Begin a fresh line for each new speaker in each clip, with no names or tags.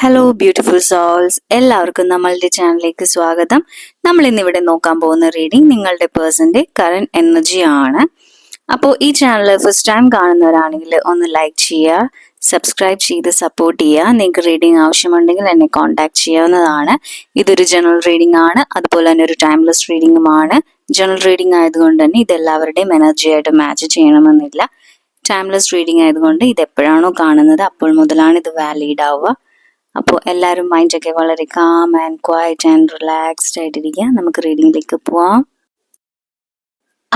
Hello beautiful souls, എല്ലാവർക്കും നമ്മളുടെ ചാനലിലേക്ക് സ്വാഗതം. നമ്മൾ ഇന്നിവിടെ നോക്കാൻ പോകുന്ന റീഡിംഗ് നിങ്ങളുടെ പേഴ്സന്റെ കറന്റ് എനർജി ആണ്. അപ്പോൾ ഈ ചാനൽ ഫസ്റ്റ് ടൈം കാണുന്നവരാണെങ്കിൽ ഒന്ന് ലൈക്ക് ചെയ്യുക, സബ്സ്ക്രൈബ് ചെയ്ത് സപ്പോർട്ട് ചെയ്യുക. നിങ്ങൾക്ക് റീഡിംഗ് ആവശ്യമുണ്ടെങ്കിൽ എന്നെ കോൺടാക്ട് ചെയ്യാവുന്നതാണ്. ഇതൊരു ജനറൽ റീഡിംഗ് ആണ്, അതുപോലെ തന്നെ ഒരു ടൈംലെസ് റീഡിംഗുമാണ്. ജനറൽ റീഡിംഗ് ആയതുകൊണ്ട് തന്നെ ഇത് എല്ലാവരുടെയും എനർജി ആയിട്ട് മാച്ച് ചെയ്യണമെന്നില്ല. ടൈംലെസ് റീഡിംഗ് ആയതുകൊണ്ട് ഇത് എപ്പോഴാണോ കാണുന്നത് അപ്പോൾ മുതലാണ് ഇത് വാലിഡ് ആവുക. അപ്പോൾ എല്ലാവരും മൈൻഡൊക്കെ വളരെ calm and quiet and relaxed ആയിട്ടിരിക്കുക. നമുക്ക് റീഡിങ്ങിലേക്ക് പോവാം.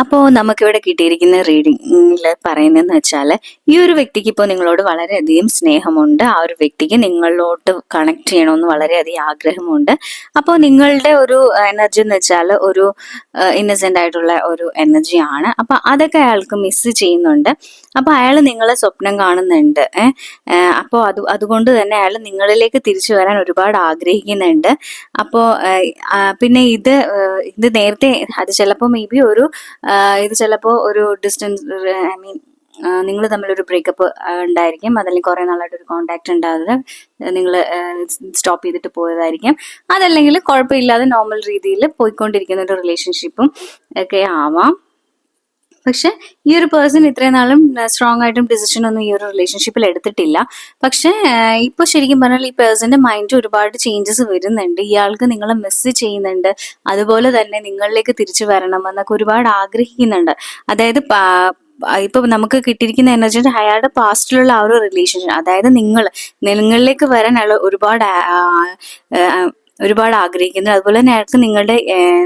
അപ്പോൾ നമുക്കിവിടെ കിട്ടിയിരിക്കുന്ന റീഡിങ്ങിൽ പറയുന്നതെന്ന് വെച്ചാൽ, ഈ ഒരു വ്യക്തിക്ക് ഇപ്പോൾ നിങ്ങളോട് വളരെയധികം സ്നേഹമുണ്ട്. ആ ഒരു വ്യക്തിക്ക് നിങ്ങളോട്ട് കണക്ട് ചെയ്യണമെന്ന് വളരെയധികം ആഗ്രഹമുണ്ട്. അപ്പോൾ നിങ്ങളുടെ ഒരു എനർജി എന്ന് വെച്ചാൽ ഒരു ഇന്നസെന്റ് ആയിട്ടുള്ള ഒരു എനർജിയാണ്. അപ്പോൾ അതൊക്കെ അയാൾക്ക് മിസ് ചെയ്യുന്നുണ്ട്. അപ്പോൾ അയാൾ നിങ്ങളെ സ്വപ്നം കാണുന്നുണ്ട്. അപ്പോൾ അതുകൊണ്ട് തന്നെ അയാൾ നിങ്ങളിലേക്ക് തിരിച്ചു വരാൻ ഒരുപാട് ആഗ്രഹിക്കുന്നുണ്ട്. അപ്പോൾ പിന്നെ ഇത് നേരത്തെ അത് ചിലപ്പോൾ മേ ബി ഇത് ചിലപ്പോൾ ഒരു ഡിസ്റ്റൻസ്, ഐ മീൻ നിങ്ങൾ തമ്മിലൊരു ബ്രേക്കപ്പ് ഉണ്ടായിരിക്കും. അതല്ലെങ്കിൽ കുറെ നാളായിട്ടൊരു കോണ്ടാക്ട് ഉണ്ടാകാതെ നിങ്ങൾ സ്റ്റോപ്പ് ചെയ്തിട്ട് പോയതായിരിക്കും. അതല്ലെങ്കിൽ കുഴപ്പമില്ലാതെ നോർമൽ രീതിയിൽ പോയിക്കൊണ്ടിരിക്കുന്ന ഒരു റിലേഷൻഷിപ്പും ഒക്കെ ആവാം. പക്ഷെ ഈ ഒരു പേഴ്സൺ ഇത്രയും നാളും സ്ട്രോങ് ആയിട്ടും ഡിസിഷൻ ഒന്നും ഈ ഒരു റിലേഷൻഷിപ്പിൽ എടുത്തിട്ടില്ല. പക്ഷെ ഇപ്പൊ ശരിക്കും പറഞ്ഞാൽ ഈ പേഴ്സന്റെ മൈൻഡ് ഒരുപാട് ചേഞ്ചസ് വരുന്നുണ്ട്. ഇയാൾക്ക് നിങ്ങളെ മിസ് ചെയ്യുന്നുണ്ട്. അതുപോലെ തന്നെ നിങ്ങളിലേക്ക് തിരിച്ചു വരണം എന്നൊക്കെ ഒരുപാട് ആഗ്രഹിക്കുന്നുണ്ട്. അതായത് ഇപ്പൊ നമുക്ക് കിട്ടിയിരിക്കുന്ന എനർജി അയാളുടെ പാസ്റ്റിലുള്ള ആ ഒരു റിലേഷൻഷിപ്പ്, അതായത് നിങ്ങളിലേക്ക് വരാൻ അയാൾ ഒരുപാട് ആഗ്രഹിക്കുന്നു. അതുപോലെ തന്നെ അയാൾക്ക്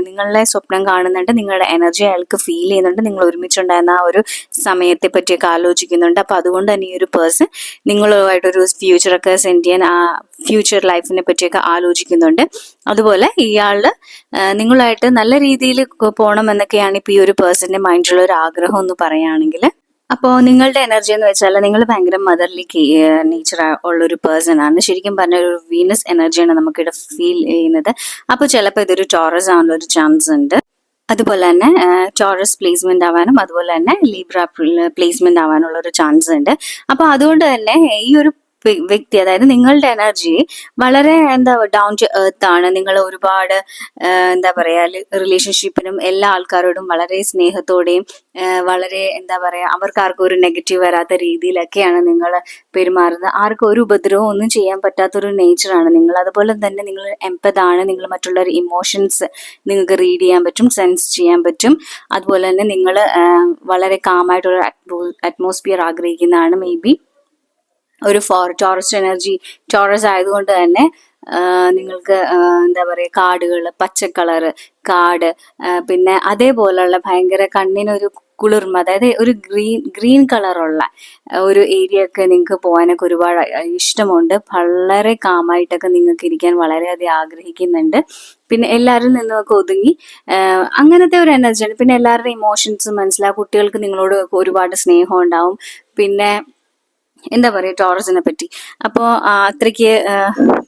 നിങ്ങളുടെ സ്വപ്നം കാണുന്നുണ്ട്. നിങ്ങളുടെ എനർജി അയാൾക്ക് ഫീൽ ചെയ്യുന്നുണ്ട്. നിങ്ങൾ ഒരുമിച്ചുണ്ടായിരുന്ന ആ ഒരു സമയത്തെ പറ്റിയൊക്കെ ആലോചിക്കുന്നുണ്ട്. അപ്പൊ അതുകൊണ്ട് തന്നെ ഈ ഒരു പേഴ്സൺ നിങ്ങളുമായിട്ടൊരു ഫ്യൂച്ചറൊക്കെ സെൻഡ് ചെയ്യാൻ, ആ ഫ്യൂച്ചർ ലൈഫിനെ പറ്റിയൊക്കെ ആലോചിക്കുന്നുണ്ട്. അതുപോലെ ഇയാള് നിങ്ങളായിട്ട് നല്ല രീതിയിൽ പോകണം എന്നൊക്കെയാണ് ഇപ്പൊ ഈ ഒരു പേഴ്സന്റെ മൈൻഡിലുള്ള ഒരു ആഗ്രഹം എന്ന് പറയുകയാണെങ്കിൽ. അപ്പോൾ നിങ്ങളുടെ എനർജി എന്ന് വെച്ചാൽ നിങ്ങൾ ഭയങ്കര മദർലി നേച്ചർ ഉള്ളൊരു പേഴ്സൺ ആണ്. ശരിക്കും പറഞ്ഞ ഒരു വീനസ് എനർജിയാണ് നമുക്കിവിടെ ഫീൽ ചെയ്യുന്നത്. അപ്പോൾ ചിലപ്പോൾ ഇതൊരു ടോറസ് ആവാനുള്ള ഒരു ചാൻസ് ഉണ്ട്. അതുപോലെ തന്നെ ടോറസ് പ്ലേസ്മെന്റ് ആവാനും അതുപോലെ തന്നെ ലീബ്ര പ്ലേസ്മെന്റ് ആവാനുള്ള ഒരു ചാൻസ് ഉണ്ട്. അപ്പൊ അതുകൊണ്ട് തന്നെ ഈ ഒരു വ്യക്തി, അതായത് നിങ്ങളുടെ എനർജി വളരെ ഡൗൺ ടു എർത്ത് ആണ്. നിങ്ങൾ ഒരുപാട് റിലേഷൻഷിപ്പിനും എല്ലാ ആൾക്കാരോടും വളരെ സ്നേഹത്തോടെയും വളരെ അവർക്ക് ആർക്കും ഒരു നെഗറ്റീവ് വരാത്ത രീതിയിലൊക്കെയാണ് നിങ്ങൾ പെരുമാറുന്നത്. ആർക്കും ഒരു ഉപദ്രവവും ഒന്നും ചെയ്യാൻ പറ്റാത്തൊരു നേച്ചറാണ് നിങ്ങൾ. അതുപോലെ തന്നെ നിങ്ങൾ എംപതാണ്. നിങ്ങൾ മറ്റുള്ളവരുടെ ഇമോഷൻസ് നിങ്ങൾക്ക് റീഡ് ചെയ്യാൻ പറ്റും, സെൻസ് ചെയ്യാൻ പറ്റും. അതുപോലെ തന്നെ നിങ്ങൾ വളരെ കാമായിട്ടുള്ള അറ്റ്മോസ്ഫിയർ ആഗ്രഹിക്കുന്നതാണ്. മേ ബി ഒരു ടോറസ് എനർജി, ടോറസ് ആയതുകൊണ്ട് തന്നെ നിങ്ങൾക്ക് കാടുകൾ, പച്ചക്കളറ് കാട്, പിന്നെ അതേപോലുള്ള ഭയങ്കര കണ്ണിനൊരു കുളിർമ, അതായത് ഒരു ഗ്രീൻ കളറുള്ള ഒരു ഏരിയ ഒക്കെ നിങ്ങൾക്ക് പോകാനൊക്കെ ഒരുപാട് ഇഷ്ടമുണ്ട്. വളരെ കാമായിട്ടൊക്കെ നിങ്ങൾക്ക് ഇരിക്കാൻ വളരെയധികം ആഗ്രഹിക്കുന്നുണ്ട്. പിന്നെ എല്ലാവരിൽ നിന്നൊക്കെ ഒതുങ്ങി അങ്ങനത്തെ ഒരു എനർജിയാണ്. പിന്നെ എല്ലാവരുടെ ഇമോഷൻസ് മനസ്സിലാവും. കുട്ടികൾക്ക് നിങ്ങളോട് ഒരുപാട് സ്നേഹം ഉണ്ടാവും. പിന്നെ ടോറസിനെ പറ്റി അപ്പോൾ അത്രയ്ക്ക്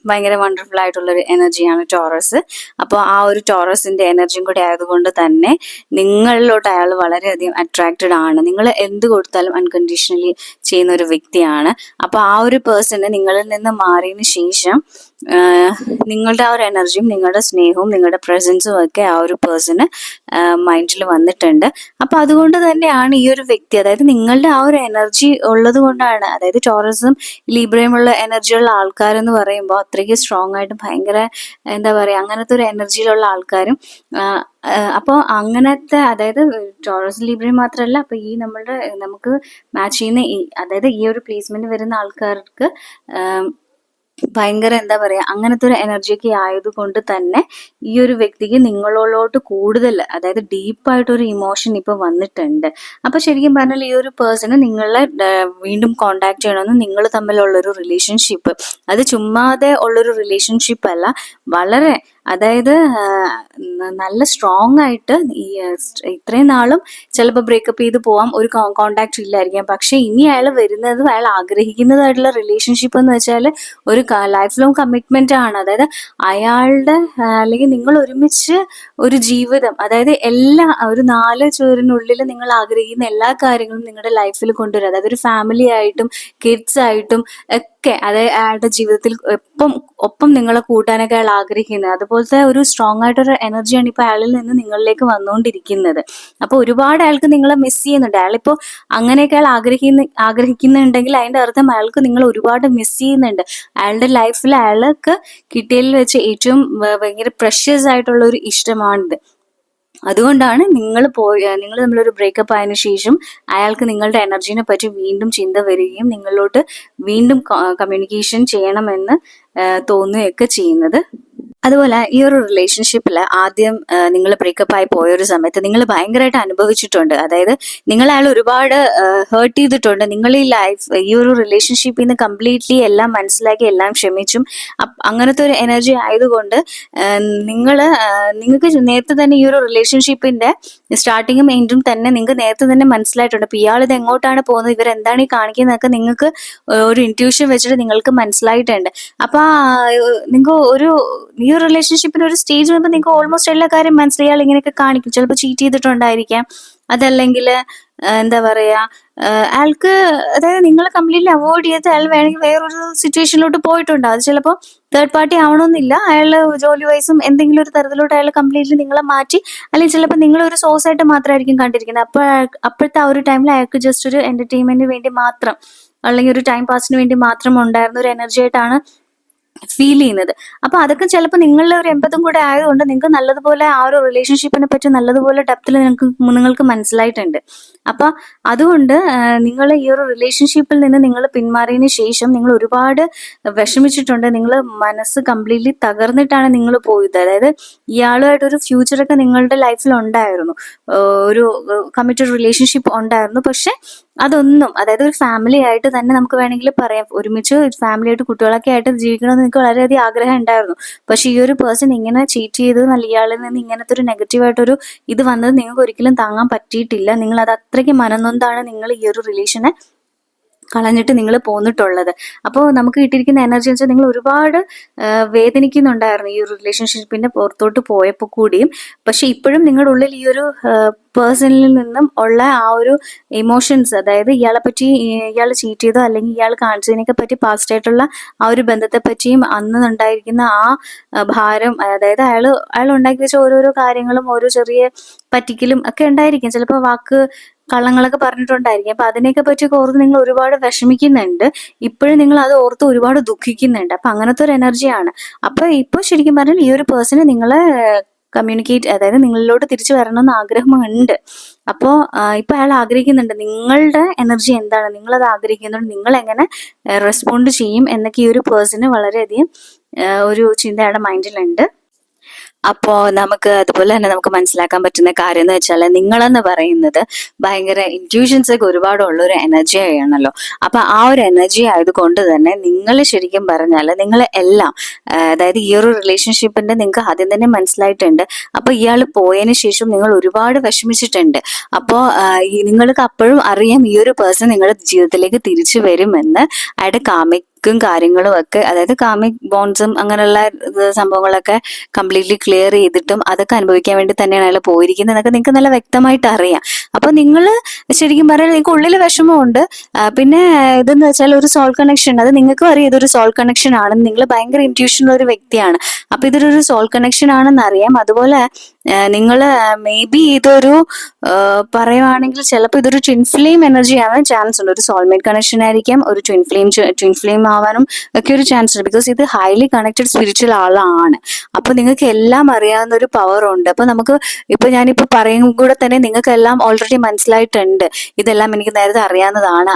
ഭയങ്കര വണ്ടർഫുൾ ആയിട്ടുള്ളൊരു എനർജിയാണ് ടോറസ്. അപ്പോൾ ആ ഒരു ടോറസിന്റെ എനർജിയും കൂടെ ആയതുകൊണ്ട് തന്നെ നിങ്ങളിലോട്ട് അയാൾ വളരെയധികം അട്രാക്റ്റഡ് ആണ്. നിങ്ങൾ എന്ത് കൊടുത്താലും അൺകണ്ടീഷണലി ചെയ്യുന്ന ഒരു വ്യക്തിയാണ്. അപ്പോൾ ആ ഒരു പേഴ്സണ് നിങ്ങളിൽ നിന്ന് മാറിയതിന് ശേഷം നിങ്ങളുടെ ആ ഒരു എനർജിയും നിങ്ങളുടെ സ്നേഹവും നിങ്ങളുടെ പ്രസൻസും ഒക്കെ ആ ഒരു പേഴ്സണ് മൈൻഡിൽ വന്നിട്ടുണ്ട്. അപ്പൊ അതുകൊണ്ട് തന്നെയാണ് ഈ ഒരു വ്യക്തി, അതായത് നിങ്ങളുടെ ആ ഒരു എനർജി ഉള്ളത് കൊണ്ടാണ്, അതായത് ടോറസും ലീബ്രയുമുള്ള എനർജിയുള്ള ആൾക്കാരെന്ന് പറയുമ്പോൾ അത്രയ്ക്ക് സ്ട്രോങ് ആയിട്ട് ഭയങ്കര അങ്ങനത്തെ ഒരു എനർജിയിലുള്ള ആൾക്കാരും അപ്പോൾ അങ്ങനത്തെ, അതായത് ടോറസ് ലീബ്രയും മാത്രമല്ല, അപ്പൊ ഈ നമുക്ക് മാച്ച് ചെയ്യുന്ന അതായത് ഈ ഒരു പ്ലേസ്മെന്റ് വരുന്ന ആൾക്കാർക്ക് ഭയങ്കര അങ്ങനത്തെ ഒരു എനർജിയൊക്കെ ആയതുകൊണ്ട് തന്നെ ഈ ഒരു വ്യക്തിക്ക് നിങ്ങളോട്ട് കൂടുതൽ, അതായത് ഡീപ്പായിട്ടൊരു ഇമോഷൻ ഇപ്പൊ വന്നിട്ടുണ്ട്. അപ്പൊ ശരിക്കും പറഞ്ഞാൽ ഈ ഒരു പേഴ്സണ് നിങ്ങളെ വീണ്ടും കോണ്ടാക്ട് ചെയ്യണമെന്ന്, നിങ്ങൾ തമ്മിലുള്ളൊരു റിലേഷൻഷിപ്പ് അത് ചുമ്മാതെ ഉള്ളൊരു റിലേഷൻഷിപ്പ് അല്ല, വളരെ അതായത് നല്ല സ്ട്രോങ് ആയിട്ട് ഇത്രയും നാളും ചിലപ്പോൾ ബ്രേക്കപ്പ് ചെയ്ത് പോവാം, ഒരു കോണ്ടാക്ട് ഇല്ലായിരിക്കാം. പക്ഷെ ഇനി അയാൾ വരുന്നത്, അയാൾ ആഗ്രഹിക്കുന്നതായിട്ടുള്ള റിലേഷൻഷിപ്പ് എന്ന് വെച്ചാൽ ഒരു ലൈഫ് ലോങ് കമ്മിറ്റ്മെന്റ് ആണ്. അതായത് അയാളുടെ അല്ലെങ്കിൽ നിങ്ങൾ ഒരുമിച്ച് ഒരു ജീവിതം, അതായത് ഒരു 4 ചുവരിനുള്ളിൽ നിങ്ങൾ ആഗ്രഹിക്കുന്ന എല്ലാ കാര്യങ്ങളും നിങ്ങളുടെ ലൈഫിൽ കൊണ്ടുവരും. അതായത് ഒരു ഫാമിലി ആയിട്ടും കിഡ്സ് ആയിട്ടും ഒക്കെ അതായത് അയാളുടെ ജീവിതത്തിൽ ഒപ്പം നിങ്ങളെ കൂട്ടാനൊക്കെ അയാൾ ആഗ്രഹിക്കുന്നത്. അതുപോലത്തെ ഒരു സ്ട്രോങ് ആയിട്ടൊരു എനർജിയാണ് ഇപ്പൊ അയാളിൽ നിന്ന് നിങ്ങളിലേക്ക് വന്നുകൊണ്ടിരിക്കുന്നത്. അപ്പൊ ഒരുപാട് അയാൾക്ക് നിങ്ങളെ മിസ് ചെയ്യുന്നുണ്ട്. അയാളിപ്പോ അങ്ങനെയൊക്കെ അയാൾ ആഗ്രഹിക്കുന്നുണ്ടെങ്കിൽ അതിന്റെ അർത്ഥം അയാൾക്ക് നിങ്ങൾ ഒരുപാട് മിസ് ചെയ്യുന്നുണ്ട്. അയാളുടെ ലൈഫിൽ അയാൾക്ക് കിട്ടിയതിൽ വെച്ച് ഏറ്റവും ഭയങ്കര പ്രഷ്യസ് ആയിട്ടുള്ള ഒരു ഇഷ്ടമാണിത്. അതുകൊണ്ടാണ് നിങ്ങൾ തമ്മിലൊരു ബ്രേക്കപ്പ് ആയതിനു ശേഷം അയാൾക്ക് നിങ്ങളുടെ എനർജീനെ പറ്റി വീണ്ടും ചിന്ത വരികയും നിങ്ങളിലോട്ട് വീണ്ടും കമ്മ്യൂണിക്കേഷൻ ചെയ്യണമെന്ന് തോന്നുകയൊക്കെ ചെയ്യുന്നത്. അതുപോലെ ഈ ഒരു റിലേഷൻഷിപ്പിൽ ആദ്യം നിങ്ങൾ ബ്രേക്കപ്പ് ആയി പോയൊരു സമയത്ത് നിങ്ങൾ ഭയങ്കരമായിട്ട് അനുഭവിച്ചിട്ടുണ്ട്. അതായത് നിങ്ങൾ അയാൾ ഒരുപാട് ഹേർട്ട് ചെയ്തിട്ടുണ്ട്. നിങ്ങൾ ഈ ഒരു റിലേഷൻഷിപ്പിൽ നിന്ന് കംപ്ലീറ്റ്ലി എല്ലാം മനസ്സിലാക്കി എല്ലാം ക്ഷമിച്ചും അങ്ങനത്തെ ഒരു എനർജി ആയതുകൊണ്ട് നിങ്ങൾക്ക് നേരത്തെ തന്നെ ഈ ഒരു റിലേഷൻഷിപ്പിന്റെ സ്റ്റാർട്ടിങ്ങും എൻഡും തന്നെ നിങ്ങൾക്ക് നേരത്തെ തന്നെ മനസ്സിലായിട്ടുണ്ട്. അപ്പൊ ഇയാൾ ഇത് എങ്ങോട്ടാണ് പോകുന്നത്, ഇവരെന്താണ് ഈ കാണിക്കുന്നതൊക്കെ നിങ്ങൾക്ക് ഒരു ഇൻറ്റ്യൂഷൻ വെച്ചിട്ട് നിങ്ങൾക്ക് മനസ്സിലായിട്ടുണ്ട്. അപ്പൊ നിങ്ങൾക്ക് ഈ ഒരു റിലേഷൻഷിപ്പിന് ഒരു സ്റ്റേജ് വരുമ്പോൾ നിങ്ങൾക്ക് ഓൾമോസ്റ്റ് എല്ലാ കാര്യം മനസ്സിലായി. ഇയാൾ ഇങ്ങനെയൊക്കെ കാണിക്കും, ചിലപ്പോൾ ചീറ്റ് ചെയ്തിട്ടുണ്ടായിരിക്കാം, അതല്ലെങ്കിൽ എന്താ പറയാ അയാൾക്ക് അതായത് നിങ്ങൾ കംപ്ലീറ്റ്ലി അവോയ്ഡ് ചെയ്ത് അയാൾ വേണമെങ്കിൽ വേറൊരു സിറ്റുവേഷനിലോട്ട് പോയിട്ടുണ്ട്. അത് ചിലപ്പോൾ തേർഡ് പാർട്ടി ആവണമെന്നില്ല. അയാൾ ജോലി വൈസും എന്തെങ്കിലും ഒരു തരത്തിലോട്ട് അയാൾ കംപ്ലീറ്റ്ലി നിങ്ങളെ മാറ്റി, അല്ലെങ്കിൽ ചിലപ്പോൾ നിങ്ങളൊരു സോഴ്സ് ആയിട്ട് മാത്രമായിരിക്കും കണ്ടിരിക്കുന്നത്. അപ്പോഴത്തെ ആ ഒരു ടൈമിൽ അയാൾക്ക് ജസ്റ്റ് ഒരു എന്റർടൈൻമെന്റിന് വേണ്ടി മാത്രം അല്ലെങ്കിൽ ഒരു ടൈം പാസിന് വേണ്ടി മാത്രം ഉണ്ടായിരുന്ന ഒരു എനർജി ആയിട്ടാണ് ഫീൽ ചെയ്യുന്നത്. അപ്പൊ അതൊക്കെ ചിലപ്പോൾ നിങ്ങളുടെ ഒരു എമ്പതും കൂടെ ആയതുകൊണ്ട് നിങ്ങൾക്ക് നല്ലതുപോലെ ആ ഒരു റിലേഷൻഷിപ്പിനെ പറ്റി നല്ലതുപോലെ ഡെപ്തിൽ നിങ്ങൾക്ക് മനസ്സിലായിട്ടുണ്ട്. അപ്പൊ അതുകൊണ്ട് നിങ്ങൾ ഈ ഒരു റിലേഷൻഷിപ്പിൽ നിന്ന് നിങ്ങൾ പിന്മാറിയതിനു ശേഷം നിങ്ങൾ ഒരുപാട് വിഷമിച്ചിട്ടുണ്ട്. നിങ്ങൾ മനസ്സ് കംപ്ലീറ്റ്ലി തകർന്നിട്ടാണ് നിങ്ങൾ പോയത്. അതായത് ഇയാളുമായിട്ടൊരു ഫ്യൂച്ചറൊക്കെ നിങ്ങളുടെ ലൈഫിൽ ഉണ്ടായിരുന്നു, ഒരു കമ്മിറ്റഡ് റിലേഷൻഷിപ്പ് ഉണ്ടായിരുന്നു. പക്ഷെ അതൊന്നും, അതായത് ഒരു ഫാമിലി ആയിട്ട് തന്നെ നമുക്ക് വേണമെങ്കിൽ പറയാം, ഒരുമിച്ച് ഫാമിലി ആയിട്ട് കുട്ടികളൊക്കെ ആയിട്ട് ജീവിക്കണമെന്ന് നിങ്ങൾക്ക് വളരെയധികം ആഗ്രഹം ഉണ്ടായിരുന്നു. പക്ഷെ ഈ ഒരു പേഴ്സൺ ഇങ്ങനെ ചീറ്റ് ചെയ്ത് ഇയാളിൽ നിന്ന് ഇങ്ങനത്തെ ഒരു നെഗറ്റീവായിട്ടൊരു ഇത് വന്നത് നിങ്ങൾക്ക് ഒരിക്കലും താങ്ങാൻ പറ്റിയിട്ടില്ല. നിങ്ങൾ അത് അത്രയ്ക്ക് മനംനൊന്താണ് നിങ്ങൾ ഈ ഒരു റിലേഷനെ കളഞ്ഞിട്ട് നിങ്ങൾ പോന്നിട്ടുള്ളത്. അപ്പോൾ നമുക്ക് കിട്ടിയിരിക്കുന്ന എനർജി വെച്ചാൽ നിങ്ങൾ ഒരുപാട് വേദനിക്കുന്നുണ്ടായിരുന്നു ഈ ഒരു റിലേഷൻഷിപ്പിന്റെ പുറത്തോട്ട് പോയപ്പോൾ കൂടിയും. പക്ഷെ ഇപ്പോഴും നിങ്ങളുടെ ഉള്ളിൽ ഈ ഒരു പേഴ്സണിൽ നിന്നും ഉള്ള ആ ഒരു ഇമോഷൻസ്, അതായത് ഇയാളെ പറ്റി, ഇയാൾ ചീറ്റ് ചെയ്തോ അല്ലെങ്കിൽ ഇയാൾ കാണിച്ചതിനൊക്കെ പറ്റി പാസ്റ്റ് ആയിട്ടുള്ള ആ ഒരു ബന്ധത്തെ പറ്റിയും അന്ന് ഉണ്ടായിരിക്കുന്ന ആ ഭാരം, അതായത് അയാൾ ഉണ്ടാക്കി വെച്ച ഓരോരോ കാര്യങ്ങളും ഓരോ ചെറിയ പറ്റിക്കലും ഒക്കെ ഉണ്ടായിരിക്കും. ചിലപ്പോൾ കള്ളങ്ങളൊക്കെ പറഞ്ഞിട്ടുണ്ടായിരിക്കും. അപ്പൊ അതിനെയൊക്കെ പറ്റിയൊക്കെ ഓർത്ത് നിങ്ങൾ ഒരുപാട് വിഷമിക്കുന്നുണ്ട്. ഇപ്പോഴും നിങ്ങൾ അത് ഓർത്ത് ഒരുപാട് ദുഃഖിക്കുന്നുണ്ട്. അപ്പൊ അങ്ങനത്തെ ഒരു എനർജിയാണ്. അപ്പൊ ഇപ്പൊ ശരിക്കും പറഞ്ഞാൽ ഈ ഒരു പേഴ്സണ് നിങ്ങളെ കമ്മ്യൂണിക്കേറ്റ്, അതായത് നിങ്ങളിലോട്ട് തിരിച്ചു വരണമെന്ന് ആഗ്രഹമുണ്ട്. അപ്പോൾ ഇപ്പൊ അയാൾ ആഗ്രഹിക്കുന്നുണ്ട് നിങ്ങളുടെ എനർജി എന്താണ്, നിങ്ങളത് ആഗ്രഹിക്കുന്നുണ്ട്, നിങ്ങൾ എങ്ങനെ റെസ്പോണ്ട് ചെയ്യും എന്നൊക്കെ ഈ ഒരു പേഴ്സണ് വളരെയധികം ഒരു ചിന്ത അയാളുടെ മൈൻഡിലുണ്ട്. അപ്പോ നമുക്ക് അതുപോലെ തന്നെ നമുക്ക് മനസ്സിലാക്കാൻ പറ്റുന്ന കാര്യം എന്ന് വെച്ചാൽ നിങ്ങളെന്ന് പറയുന്നത് ഭയങ്കര ഇൻറ്റ്യൂഷൻസ് ഒക്കെ ഒരുപാടുള്ള ഒരു എനർജി ആണല്ലോ. അപ്പൊ ആ ഒരു എനർജി ആയതുകൊണ്ട് തന്നെ നിങ്ങൾ ശരിക്കും പറഞ്ഞാൽ നിങ്ങൾ എല്ലാം, അതായത് ഈ ഒരു റിലേഷൻഷിപ്പിന്റെ നിങ്ങൾക്ക് ആദ്യം തന്നെ മനസ്സിലായിട്ടുണ്ട്. അപ്പൊ ഇയാൾ പോയതിനു ശേഷം നിങ്ങൾ ഒരുപാട് വിഷമിച്ചിട്ടുണ്ട്. അപ്പോ നിങ്ങൾക്ക് അപ്പോഴും അറിയാം ഈ ഒരു പേഴ്സൺ നിങ്ങളുടെ ജീവിതത്തിലേക്ക് തിരിച്ചു വരുമെന്ന്. അയാളുടെ കാര്യങ്ങളും ഒക്കെ, അതായത് കാമിക് ബോൺസും അങ്ങനെയുള്ള സംഭവങ്ങളൊക്കെ കംപ്ലീറ്റ്ലി ക്ലിയർ ചെയ്തിട്ടും അതൊക്കെ അനുഭവിക്കാൻ വേണ്ടി തന്നെയാണ് അയാൾ പോയിരിക്കുന്നത് എന്നൊക്കെ നിങ്ങൾക്ക് നല്ല വ്യക്തമായിട്ട് അറിയാം. അപ്പൊ നിങ്ങൾ ശരിക്കും പറഞ്ഞാൽ നിങ്ങൾക്ക് ഉള്ളിൽ വിഷമമുണ്ട്. പിന്നെ ഇതെന്ന് വെച്ചാൽ ഒരു സോൾ കണക്ഷൻ, അത് നിങ്ങൾക്കും അറിയാം ഇതൊരു സോൾ കണക്ഷൻ ആണെന്ന്. നിങ്ങൾ ഭയങ്കര ഇൻറ്റ്യൂഷൻ ഉള്ള ഒരു വ്യക്തിയാണ്. അപ്പൊ ഇതൊരു സോൾ കണക്ഷൻ ആണെന്ന് അറിയാം. അതുപോലെ നിങ്ങൾ മേ ബി ഇതൊരു പറയുവാണെങ്കിൽ ചിലപ്പോൾ ഇതൊരു ട്വിൻ ഫ്ലെയിം എനർജി ആവാൻ ചാൻസ് ഉണ്ട്. ഒരു സോൾമേറ്റ് കണക്ഷൻ ആയിരിക്കാം, ഒരു ട്വിൻ ഫ്ലെയിം ആവാനും ഒക്കെ ഒരു ചാൻസ് ഉണ്ട്. ബിക്കോസ് ഇത് ഹൈലി കണക്റ്റഡ് സ്പിരിച്വൽ ആളാണ്. അപ്പൊ നിങ്ങൾക്ക് എല്ലാം അറിയാവുന്ന ഒരു പവർ ഉണ്ട്. അപ്പൊ ഞാനിപ്പോ പറയും കൂടെ തന്നെ നിങ്ങൾക്ക് എല്ലാം ഓൾറെഡി മനസ്സിലായിട്ടുണ്ട്. ഇതെല്ലാം എനിക്ക് നേരത്തെ അറിയാവുന്നതാണ്.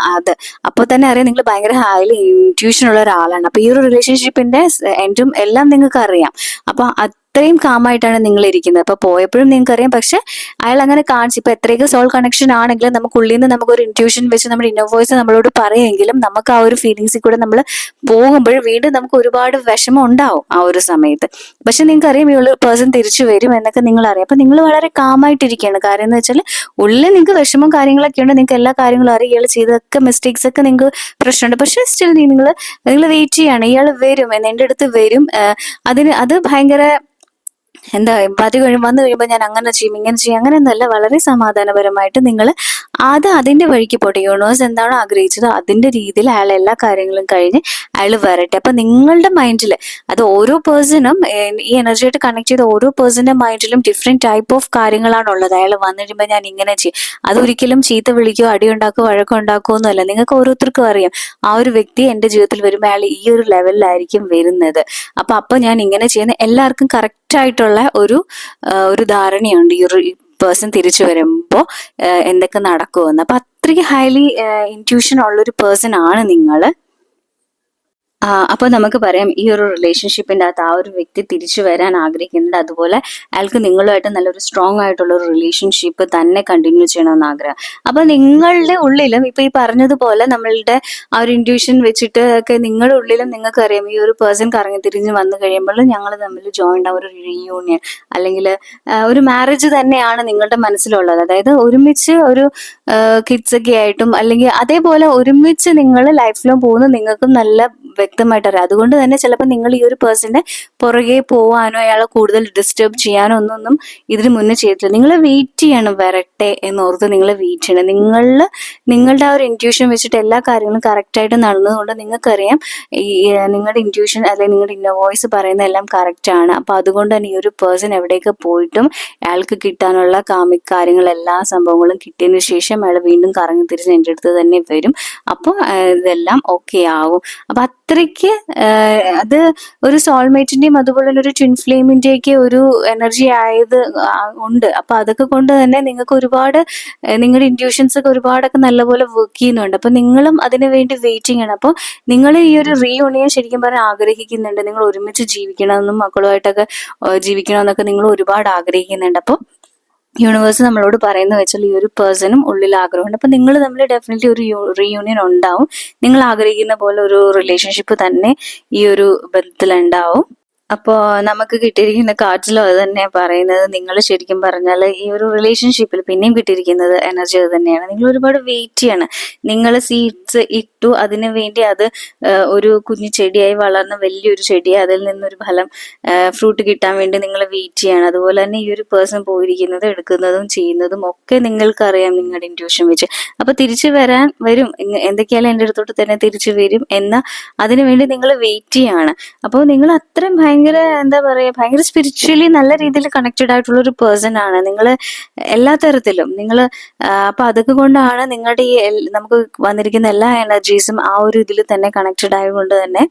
അപ്പോൾ തന്നെ അറിയാം നിങ്ങൾ ഭയങ്കര ഹൈലി ഇൻറ്റ്യൂഷൻ ഉള്ള ഒരാളാണ്. അപ്പൊ ഈ ഒരു റിലേഷൻഷിപ്പിന്റെ എൻഡും എല്ലാം നിങ്ങൾക്ക് അറിയാം. അപ്പൊ അത്രയും കാമായിട്ടാണ് നിങ്ങൾ ഇരിക്കുന്നത്. അപ്പൊ പോയപ്പോഴും നിങ്ങൾക്ക് അറിയാം. പക്ഷെ അയാൾ അങ്ങനെ കാണിച്ചു, ഇപ്പൊ എത്രയൊക്കെ സോൾ കണക്ഷൻ ആണെങ്കിലും നമുക്ക് ഉള്ളിൽ നിന്ന് നമുക്കൊരു ഇൻറ്റ്യൂഷൻ വെച്ച് നമ്മുടെ ഇന്നർ വോയിസ് നമ്മളോട് പറയുമെങ്കിലും നമുക്ക് ആ ഒരു ഫീലിങ്സിൽ കൂടെ നമ്മൾ പോകുമ്പോൾ വീണ്ടും നമുക്ക് ഒരുപാട് വിഷമം ഉണ്ടാവും ആ ഒരു സമയത്ത്. പക്ഷെ നിങ്ങൾക്ക് അറിയാം ഈ ഉള്ള പേഴ്സൺ തിരിച്ചു വരും എന്നൊക്കെ നിങ്ങൾ അറിയാം. അപ്പൊ നിങ്ങൾ വളരെ കാമായിട്ടിരിക്കുകയാണ്. കാര്യം എന്ന് വെച്ചാൽ ഉള്ളിൽ നിങ്ങൾക്ക് വിഷമം കാര്യങ്ങളൊക്കെ ഉണ്ട്, നിങ്ങൾക്ക് എല്ലാ കാര്യങ്ങളും അറിയാം. ഇയാൾ ചെയ്തൊക്കെ മിസ്റ്റേക്സ് ഒക്കെ നിങ്ങൾക്ക് പ്രശ്നമുണ്ട്. പക്ഷെ സ്റ്റിൽ നിങ്ങൾ വെയിറ്റ് ചെയ്യാണ്, ഇയാൾ വരും, എന്റെ അടുത്ത് വരും. അത് ഭയങ്കര എന്താ അത് വന്നു കഴിയുമ്പോൾ ഞാൻ അങ്ങനെ ചെയ്യും ഇങ്ങനെ ചെയ്യും അങ്ങനെയൊന്നുമല്ല. വളരെ സമാധാനപരമായിട്ട് നിങ്ങൾ അതിന്റെ വഴിക്ക് പോട്ടെ. യൂണിവേഴ്സ് എന്താണോ ആഗ്രഹിച്ചത് അതിന്റെ രീതിയിൽ അയാൾ എല്ലാ കാര്യങ്ങളും കഴിഞ്ഞ് അയാൾ വരട്ടെ. അപ്പൊ നിങ്ങളുടെ മൈൻഡിൽ അത് ഓരോ പേഴ്സണും ഈ എനർജിയായിട്ട് കണക്ട് ചെയ്ത ഓരോ പേഴ്സന്റെ മൈൻഡിലും ഡിഫറെന്റ് ടൈപ്പ് ഓഫ് കാര്യങ്ങളാണുള്ളത്. അയാൾ വന്നു കഴിയുമ്പോൾ ഞാൻ ഇങ്ങനെ ചെയ്യും, അതൊരിക്കലും ചീത്ത വിളിക്കോ അടിയുണ്ടാക്കോ വഴക്കുണ്ടാക്കോ ഒന്നുമല്ല. നിങ്ങൾക്ക് ഓരോരുത്തർക്കും അറിയാം ആ ഒരു വ്യക്തി എന്റെ ജീവിതത്തിൽ വരുമ്പോൾ അയാൾ ഈ ഒരു ലെവലിലായിരിക്കും വരുന്നത്. അപ്പൊ ഞാൻ ഇങ്ങനെ ചെയ്യുന്ന എല്ലാവർക്കും കറക്റ്റ് ആയിട്ടുള്ള ഒരു ധാരണയുണ്ട് ഈ ഒരു പേഴ്സൺ തിരിച്ചു വരുമ്പോ എന്തൊക്കെ നടക്കുമെന്ന്. അപ്പൊ അത്രയ്ക്ക് ഹൈലി ഇൻറ്റ്യൂഷൻ ഉള്ള ഒരു പേഴ്സൺ ആണ് നിങ്ങൾ. അപ്പൊ നമുക്ക് പറയാം ഈ ഒരു റിലേഷൻഷിപ്പിന്റെ അകത്ത് ആ ഒരു വ്യക്തി തിരിച്ചു വരാൻ ആഗ്രഹിക്കുന്നുണ്ട്. അതുപോലെ അയാൾക്ക് നിങ്ങളുമായിട്ട് നല്ലൊരു സ്ട്രോങ് ആയിട്ടുള്ള ഒരു റിലേഷൻഷിപ്പ് തന്നെ കണ്ടിന്യൂ ചെയ്യണമെന്ന് ആഗ്രഹം. അപ്പൊ നിങ്ങളുടെ ഉള്ളിലും ഇപ്പൊ ഈ പറഞ്ഞതുപോലെ നമ്മളുടെ ആ ഒരു ഇൻറ്റ്യൂഷൻ വെച്ചിട്ട് ഒക്കെ നിങ്ങളുടെ ഉള്ളിലും നിങ്ങൾക്ക് അറിയാം ഈ ഒരു പേഴ്സൺ കറങ്ങി തിരിഞ്ഞ് വന്നു കഴിയുമ്പോൾ ഞങ്ങൾ തമ്മിൽ ജോയിന്റ് ആ ഒരു റീയൂണിയൻ അല്ലെങ്കിൽ ഒരു മാരേജ് തന്നെയാണ് നിങ്ങളുടെ മനസ്സിലുള്ളത്. അതായത് ഒരുമിച്ച് ഒരു കിഡ്സ് ഒക്കെ ആയിട്ടും അല്ലെങ്കിൽ അതേപോലെ ഒരുമിച്ച് നിങ്ങൾ ലൈഫിലും പോകുന്ന നിങ്ങൾക്കും നല്ല വ്യക്തമായിട്ട് അറിയാം. അതുകൊണ്ട് തന്നെ ചിലപ്പോൾ നിങ്ങൾ ഈ ഒരു പേഴ്സന്റെ പുറകെ പോവാനോ അയാളെ കൂടുതൽ ഡിസ്റ്റർബ് ചെയ്യാനോ ഒന്നും ഇതിന് മുന്നേ ചെയ്തിട്ടില്ല. നിങ്ങൾ വെയിറ്റ് ചെയ്യണം വരട്ടെ എന്നോർത്ത് നിങ്ങൾ വെയിറ്റ് ചെയ്യണം. നിങ്ങളുടെ ആ ഒരു ഇൻറ്റ്യൂഷൻ വെച്ചിട്ട് എല്ലാ കാര്യങ്ങളും കറക്റ്റ് ആയിട്ട് നടന്നതുകൊണ്ട് നിങ്ങൾക്കറിയാം ഈ നിങ്ങളുടെ ഇൻറ്റ്യൂഷൻ അല്ലെങ്കിൽ നിങ്ങളുടെ ഇന്നർ വോയിസ് പറയുന്ന എല്ലാം കറക്റ്റ് ആണ്. അപ്പൊ അതുകൊണ്ട് തന്നെ ഈ ഒരു പേഴ്സൺ എവിടെയൊക്കെ പോയിട്ടും അയാൾക്ക് കിട്ടാനുള്ള കാര്യങ്ങൾ എല്ലാ സംഭവങ്ങളും കിട്ടിയതിനു ശേഷം അയാൾ വീണ്ടും കറങ്ങി തിരിച്ച് എൻ്റെ അടുത്ത് തന്നെ വരും. അപ്പോൾ ഇതെല്ലാം ഓക്കെ ആവും. അപ്പൊ അത്രയ്ക്ക് അത് ഒരു സോൾമേറ്റിന്റെയും അതുപോലെ തന്നെ ഒരു ട്വിൻ ഫ്ലെയിമിന്റെയൊക്കെ ഒരു എനർജി ആയത് ഉണ്ട്. അപ്പൊ അതൊക്കെ കൊണ്ട് തന്നെ നിങ്ങൾക്ക് ഒരുപാട് നിങ്ങളുടെ ഇൻറ്റ്യൂഷൻസ് ഒക്കെ ഒരുപാടൊക്കെ നല്ലപോലെ വർക്ക് ചെയ്യുന്നുണ്ട്. അപ്പൊ നിങ്ങളും അതിനു വേണ്ടി വെയിറ്റിംഗ് ആണ്. അപ്പോൾ നിങ്ങൾ ഈ ഒരു റീയൂണിയൻ ശരിക്കും പറഞ്ഞാൽ ആഗ്രഹിക്കുന്നുണ്ട്. നിങ്ങൾ ഒരുമിച്ച് ജീവിക്കണമെന്നും മക്കളുമായിട്ടൊക്കെ ജീവിക്കണമെന്നൊക്കെ നിങ്ങൾ ഒരുപാട് ആഗ്രഹിക്കുന്നുണ്ട്. അപ്പോൾ യൂണിവേഴ്സ് നമ്മളോട് പറയുന്ന വെച്ചാൽ ഈ ഒരു പേഴ്സണും ഉള്ളിൽ ആഗ്രഹമുണ്ട്. അപ്പൊ നിങ്ങൾ തമ്മിൽ ഡെഫിനറ്റ്ലി ഒരു റീയൂണിയൻ ഉണ്ടാവും. നിങ്ങൾ ആഗ്രഹിക്കുന്ന പോലെ ഒരു റിലേഷൻഷിപ്പ് തന്നെ ഈ ഒരു ബന്ധത്തിൽ ഉണ്ടാവും. അപ്പോൾ നമുക്ക് കിട്ടിയിരിക്കുന്ന കാർഡ്സിലും അത് തന്നെയാണ് പറയുന്നത്. നിങ്ങൾ ശരിക്കും പറഞ്ഞാൽ ഈ ഒരു റിലേഷൻഷിപ്പിൽ പിന്നെയും കിട്ടിയിരിക്കുന്നത് എനർജി അത് തന്നെയാണ്. നിങ്ങൾ ഒരുപാട് വെയിറ്റ് ചെയ്യണം. നിങ്ങൾ സീഡ്സ് ഇട്ടു, അതിനു വേണ്ടി അത് ഒരു കുഞ്ഞു ചെടിയായി വളർന്ന വലിയൊരു ചെടിയായി അതിൽ നിന്നൊരു ഫലം ഫ്രൂട്ട് കിട്ടാൻ വേണ്ടി നിങ്ങൾ വെയിറ്റ് ചെയ്യണം. അതുപോലെ തന്നെ ഈ ഒരു പേഴ്സൺ പോയിരിക്കുന്നത് എടുക്കുന്നതും ചെയ്യുന്നതും ഒക്കെ നിങ്ങൾക്കറിയാം നിങ്ങളുടെ ഇൻറ്റ്യൂഷൻ വെച്ച്. അപ്പൊ തിരിച്ചു വരും, എന്തൊക്കെയായാലും എൻ്റെ അടുത്തോട്ട് തന്നെ തിരിച്ചു വരും എന്ന അതിനുവേണ്ടി നിങ്ങൾ വെയിറ്റ് ചെയ്യാണ്. അപ്പോൾ നിങ്ങൾ അത്രയും എന്താ പറയാ ഭയങ്കര സ്പിരിച്വലി നല്ല രീതിയിൽ കണക്റ്റഡ് ആയിട്ടുള്ള ഒരു പേഴ്സൺ ആണ് നിങ്ങൾ എല്ലാ തരത്തിലും. നിങ്ങൾ അപ്പൊ അതൊക്കെ കൊണ്ടാണ് നിങ്ങളുടെ ഈ നമുക്ക് വന്നിരിക്കുന്ന എല്ലാ എനർജീസും ആ ഒരു ഇതിൽ തന്നെ കണക്റ്റഡ് ആയതുകൊണ്ട് തന്നെ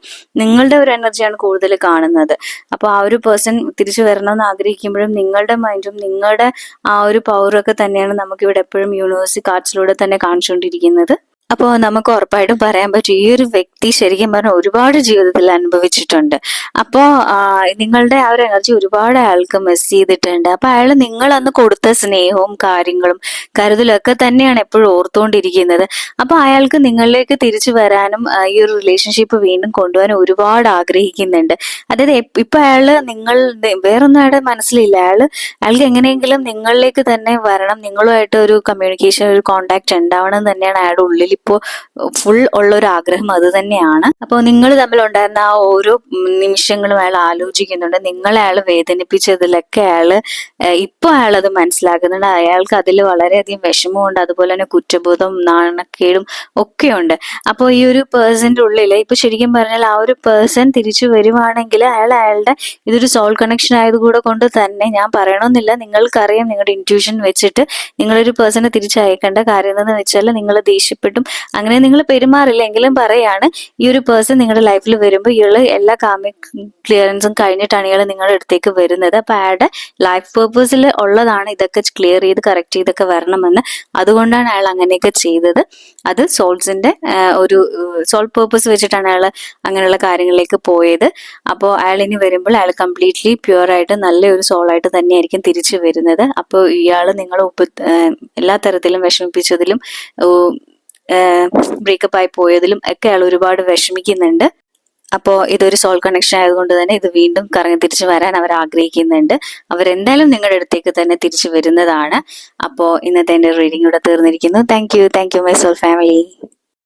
നിങ്ങളുടെ ഒരു എനർജിയാണ് കൂടുതൽ കാണുന്നത്. അപ്പോൾ ആ ഒരു പേഴ്സൺ തിരിച്ചു വരണമെന്ന് ആഗ്രഹിക്കുമ്പോഴും നിങ്ങളുടെ മൈൻഡും നിങ്ങളുടെ ആ ഒരു പവറൊക്കെ തന്നെയാണ് നമുക്ക് ഇവിടെ എപ്പോഴും യൂണിവേഴ്സ് കാർഡ്സിലൂടെ തന്നെ കാണിച്ചുകൊണ്ടിരിക്കുന്നത്. അപ്പോൾ നമുക്ക് ഉറപ്പായിട്ടും പറയാൻ പറ്റും ഈ ഒരു വ്യക്തി ശരിക്കും പറഞ്ഞാൽ ഒരുപാട് ജീവിതത്തിൽ അനുഭവിച്ചിട്ടുണ്ട്. അപ്പോൾ നിങ്ങളുടെ ആ ഒരു എനർജി ഒരുപാട് അയാൾക്ക് മിസ് ചെയ്തിട്ടുണ്ട്. അപ്പൊ അയാൾ നിങ്ങളന്ന് കൊടുത്ത സ്നേഹവും കാര്യങ്ങളും കരുതലും ഒക്കെ തന്നെയാണ് എപ്പോഴും ഓർത്തുകൊണ്ടിരിക്കുന്നത്. അപ്പൊ അയാൾക്ക് നിങ്ങളിലേക്ക് തിരിച്ചു വരാനും ഈ ഒരു റിലേഷൻഷിപ്പ് വീണ്ടും കൊണ്ടുപോകാനും ഒരുപാട് ആഗ്രഹിക്കുന്നുണ്ട്. അതായത് ഇപ്പൊ അയാള് വേറൊന്നും അയാളുടെ മനസ്സിലില്ല. അയാൾക്ക് എങ്ങനെയെങ്കിലും നിങ്ങളിലേക്ക് തന്നെ വരണം, നിങ്ങളുമായിട്ട് ഒരു കമ്മ്യൂണിക്കേഷൻ ഒരു കോണ്ടാക്ട് ഉണ്ടാവണം എന്ന് തന്നെയാണ് അയാളുടെ ഉള്ളിൽ ഇപ്പോ ഫുൾ ഉള്ള ഒരു ആഗ്രഹം അത് തന്നെയാണ്. അപ്പോൾ നിങ്ങൾ തമ്മിൽ ഉണ്ടായിരുന്ന ആ ഓരോ നിമിഷങ്ങളും അയാൾ ആലോചിക്കുന്നുണ്ട്. നിങ്ങളെ അയാൾ വേദനിപ്പിച്ചതിലൊക്കെ ഇപ്പൊ അയാൾ അത് മനസ്സിലാക്കുന്നുണ്ട്. അയാൾക്ക് അതിൽ വളരെയധികം വിഷമമുണ്ട്, അതുപോലെ തന്നെ കുറ്റബോധവും നാണക്കേടും ഒക്കെ ഉണ്ട്. അപ്പോൾ ഈ ഒരു പേഴ്സന്റെ ഉള്ളിൽ ഇപ്പൊ ശരിക്കും പറഞ്ഞാൽ ആ ഒരു പേഴ്സൺ തിരിച്ചു വരുവാണെങ്കിൽ അയാളുടെ ഇതൊരു സോൾ കണക്ഷൻ ആയതുകൂടെ കൊണ്ട് തന്നെ ഞാൻ പറയണമെന്നില്ല, നിങ്ങൾക്കറിയാം നിങ്ങളുടെ ഇൻറ്റ്യൂഷൻ വെച്ചിട്ട് നിങ്ങളൊരു പേഴ്സണെ തിരിച്ചയക്കേണ്ട കാര്യം എന്താണെന്ന് വെച്ചാൽ നിങ്ങൾ ദേഷ്യപ്പെട്ടും അങ്ങനെ നിങ്ങൾ പെരുമാറില്ല എങ്കിലും പറയാണ് ഈ ഒരു പേഴ്സൺ നിങ്ങളുടെ ലൈഫിൽ വരുമ്പോൾ ഇയാള് എല്ലാ കാമിക് ക്ലിയറൻസും കഴിഞ്ഞിട്ടാണ് ഇയാൾ നിങ്ങളുടെ അടുത്തേക്ക് വരുന്നത്. അപ്പൊ അയാളുടെ ലൈഫ് പേർപ്പസിൽ ഉള്ളതാണ് ഇതൊക്കെ ക്ലിയർ ചെയ്ത് കറക്റ്റ് ചെയ്തൊക്കെ വരണമെന്ന്. അതുകൊണ്ടാണ് അയാൾ അങ്ങനെയൊക്കെ ചെയ്തത്. അത് സോൾസിന്റെ ഒരു സോൾ പേർപ്പസ് വെച്ചിട്ടാണ് അയാൾ അങ്ങനെയുള്ള കാര്യങ്ങളിലേക്ക് പോയത്. അപ്പോൾ അയാൾ ഇനി വരുമ്പോൾ അയാൾ കംപ്ലീറ്റ്ലി പ്യുവർ ആയിട്ട് നല്ലൊരു സോളായിട്ട് തന്നെയായിരിക്കും തിരിച്ചു വരുന്നത്. അപ്പോൾ ഇയാൾ നിങ്ങളെ എല്ലാ തരത്തിലും വിഷമിപ്പിച്ചതിലും ബ്രേക്കപ്പ് ആയി പോയതിലും ഒക്കെ അയാൾ ഒരുപാട് വിഷമിക്കുന്നുണ്ട്. അപ്പോൾ ഇതൊരു സോൾ കണക്ഷൻ ആയതുകൊണ്ട് തന്നെ ഇത് വീണ്ടും കറങ്ങി തിരിച്ചു വരാൻ അവർ ആഗ്രഹിക്കുന്നുണ്ട്. അവരെന്തായാലും നിങ്ങളുടെ അടുത്തേക്ക് തന്നെ തിരിച്ചു വരുന്നതാണ്. അപ്പോൾ ഇന്നത്തെ എൻ്റെ റീഡിംഗ് ഇവിടെ തീർന്നിരിക്കുന്നു. Thank you my soul family.